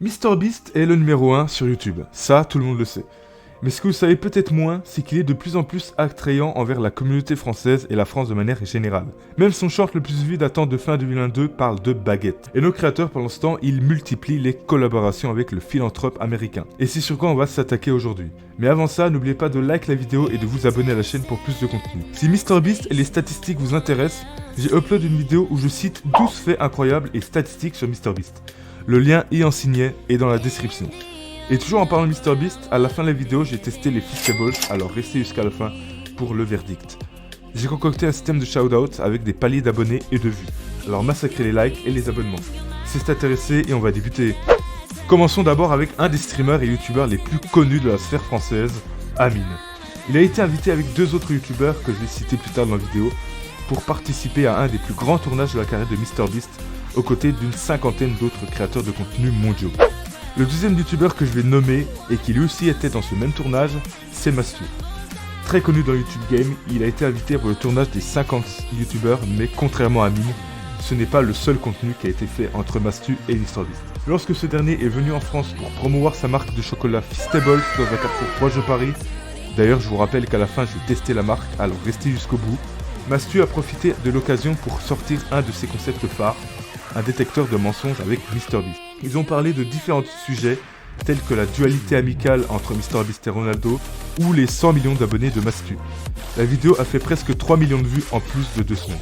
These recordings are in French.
MrBeast est le numéro 1 sur YouTube, ça tout le monde le sait. Mais ce que vous savez peut-être moins, c'est qu'il est de plus en plus attrayant envers la communauté française et la France de manière générale. Même son short le plus vu datant de fin 2022 parle de baguette. Et nos créateurs pendant ce temps, ils multiplient les collaborations avec le philanthrope américain. Et c'est sur quoi on va s'attaquer aujourd'hui. Mais avant ça, n'oubliez pas de like la vidéo et de vous abonner à la chaîne pour plus de contenu. Si MrBeast et les statistiques vous intéressent, j'ai upload une vidéo où je cite 12 faits incroyables et statistiques sur MrBeast. Le lien y en signé est dans la description. Et toujours en parlant de MrBeast, à la fin de la vidéo, j'ai testé les Feastables, alors restez jusqu'à la fin pour le verdict. J'ai concocté un système de shout-out avec des paliers d'abonnés et de vues. Alors massacrez les likes et les abonnements. C'est intéressé et on va débuter. Commençons d'abord avec un des streamers et youtubeurs les plus connus de la sphère française, Amine. Il a été invité avec deux autres youtubeurs que je vais citer plus tard dans la vidéo pour participer à un des plus grands tournages de la carrière de MrBeast aux côtés d'une cinquantaine d'autres créateurs de contenu mondiaux. Le deuxième youtubeur que je vais nommer et qui lui aussi était dans ce même tournage, c'est Mastu. Très connu dans YouTube Game, il a été invité pour le tournage des 50 youtubeurs, mais contrairement à Amine, ce n'est pas le seul contenu qui a été fait entre Mastu et MrBeast. Lorsque ce dernier est venu en France pour promouvoir sa marque de chocolat Feastables dans un carrefour proche de Paris, d'ailleurs je vous rappelle qu'à la fin je vais tester la marque, alors restez jusqu'au bout, Mastu a profité de l'occasion pour sortir un de ses concepts phares, un détecteur de mensonges avec MrBeast. Ils ont parlé de différents sujets, tels que la dualité amicale entre MrBeast et Ronaldo, ou les 100 millions d'abonnés de Mastu. La vidéo a fait presque 3 millions de vues en plus de 2 semaines.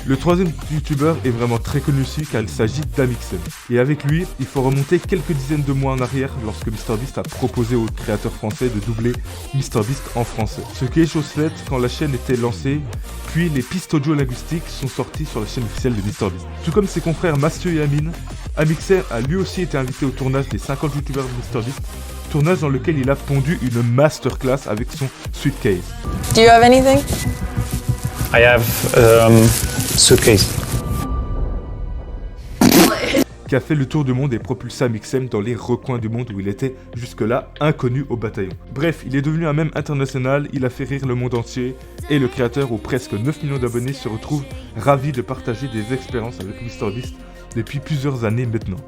Le troisième youtubeur est vraiment très connu aussi car il s'agit d'Amixem. Et avec lui, il faut remonter quelques dizaines de mois en arrière lorsque MrBeast a proposé aux créateurs français de doubler MrBeast en français. Ce qui est chose faite quand la chaîne était lancée, puis les pistes audio linguistiques sont sorties sur la chaîne officielle de MrBeast. Tout comme ses confrères Mastu et Amine, Amixem a lui aussi été invité au tournage des 50 youtubeurs de MrBeast, tournage dans lequel il a pondu une masterclass avec son suitcase. Do you have anything? I have suitcase. Qui a fait le tour du monde et propulsé Amixem dans les recoins du monde où il était jusque-là inconnu au bataillon. Bref, il est devenu un mème international, il a fait rire le monde entier, et le créateur aux presque 9 millions d'abonnés se retrouve ravi de partager des expériences avec MrBeast depuis plusieurs années maintenant.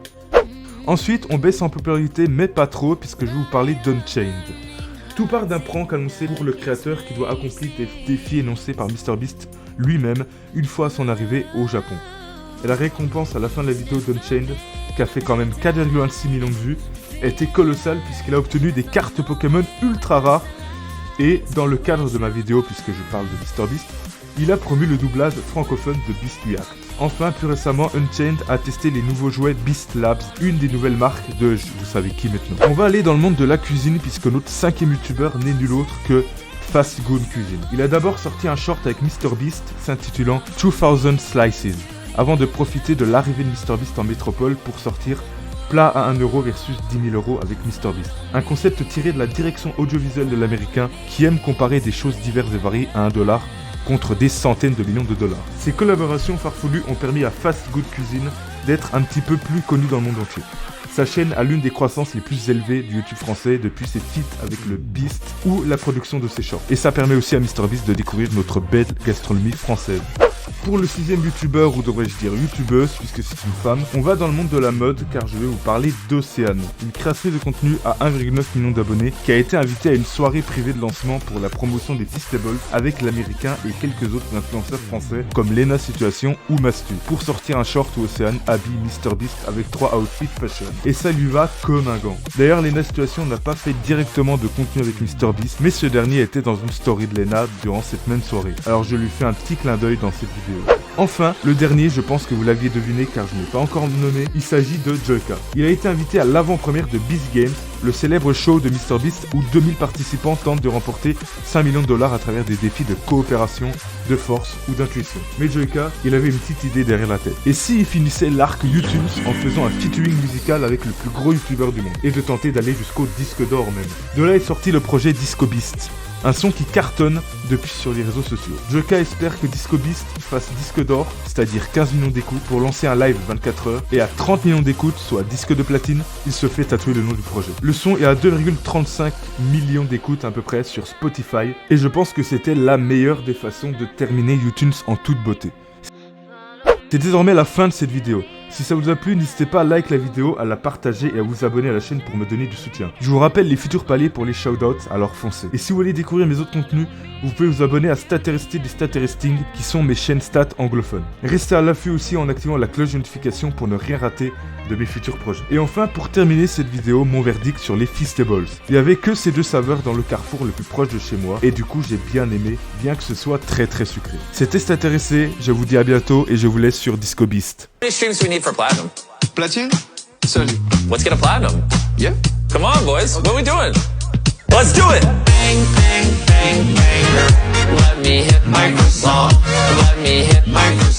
Ensuite, on baisse en popularité, mais pas trop, puisque je vais vous parler d'Unchained. Tout part d'un prank annoncé pour le créateur qui doit accomplir des défis énoncés par MrBeast lui-même une fois à son arrivée au Japon. Et la récompense à la fin de la vidéo d'Unchained, qui a fait quand même 4,6 millions de vues, était colossale puisqu'il a obtenu des cartes Pokémon ultra rares. Et dans le cadre de ma vidéo, puisque je parle de MrBeast, il a promu le doublage francophone de Beast React. Enfin, plus récemment, Unchained a testé les nouveaux jouets Beast Labs, une des nouvelles marques de vous savez qui maintenant. On va aller dans le monde de la cuisine puisque notre cinquième youtubeur n'est nul autre que Fast Goon Cuisine. Il a d'abord sorti un short avec MrBeast s'intitulant 2000 Slices, avant de profiter de l'arrivée de MrBeast en métropole pour sortir plat à 1€ versus 10 000 € avec MrBeast. Un concept tiré de la direction audiovisuelle de l'américain qui aime comparer des choses diverses et variées à $1 contre des centaines de millions de dollars. Ces collaborations farfelues ont permis à Fast Good Cuisine d'être un petit peu plus connu dans le monde entier. Sa chaîne a l'une des croissances les plus élevées du YouTube français depuis ses feats avec le Beast ou la production de ses shorts. Et ça permet aussi à MrBeast de découvrir notre belle gastronomie française. Pour le sixième youtubeur, ou devrais-je dire youtubeuse, puisque c'est une femme, on va dans le monde de la mode car je vais vous parler d'Océane, une créatrice de contenu à 1,9 million d'abonnés qui a été invitée à une soirée privée de lancement pour la promotion des Feastables avec l'américain et quelques autres influenceurs français comme Lena Situation ou Mastu pour sortir un short où Océane habille MrBeast avec 3 outfits fashion. Et ça lui va comme un gant. D'ailleurs, Lena Situation n'a pas fait directement de contenu avec MrBeast, mais ce dernier était dans une story de Lena durant cette même soirée. Alors je lui fais un petit clin d'œil dans cette vidéo. Enfin, le dernier, je pense que vous l'aviez deviné car je n'ai pas encore nommé, il s'agit de Joyka. Il a été invité à l'avant-première de Beast Games, le célèbre show de MrBeast où 2000 participants tentent de remporter 5 millions de dollars à travers des défis de coopération, de force ou d'intuition. Mais Joyka, il avait une petite idée derrière la tête. Et s'il finissait l'arc YouTube en faisant un featuring musical avec le plus gros youtubeur du monde, et de tenter d'aller jusqu'au disque d'or même. De là est sorti le projet DiscoBeast. Un son qui cartonne depuis sur les réseaux sociaux. Joyka espère que DiscoBeast fasse disque d'or, c'est-à-dire 15 millions d'écoutes, pour lancer un live 24 heures, et à 30 millions d'écoutes, soit disque de platine, il se fait tatouer le nom du projet. Le son est à 2,35 millions d'écoutes à peu près sur Spotify, et je pense que c'était la meilleure des façons de terminer YouTunes en toute beauté. C'est désormais la fin de cette vidéo. Si ça vous a plu, n'hésitez pas à liker la vidéo, à la partager et à vous abonner à la chaîne pour me donner du soutien. Je vous rappelle les futurs paliers pour les shoutouts, alors foncez. Et si vous voulez découvrir mes autres contenus, vous pouvez vous abonner à Stateristic et Stateristing qui sont mes chaînes stats anglophones. Restez à l'affût aussi en activant la cloche de notification pour ne rien rater de mes futurs projets. Et enfin, pour terminer cette vidéo, mon verdict sur les Feastables. Il n'y avait que ces deux saveurs dans le carrefour le plus proche de chez moi, et du coup j'ai bien aimé, bien que ce soit très sucré. C'était Stateressé, je vous dis à bientôt et je vous laisse sur Disco Beast. How many streams do we need for platinum? Platine? 30. Let's get a platinum. Yeah? Come on, boys. What are we doing? Let's do it! Bang, bang, bang, bang. Let me hit Microsoft. Let me hit Microsoft.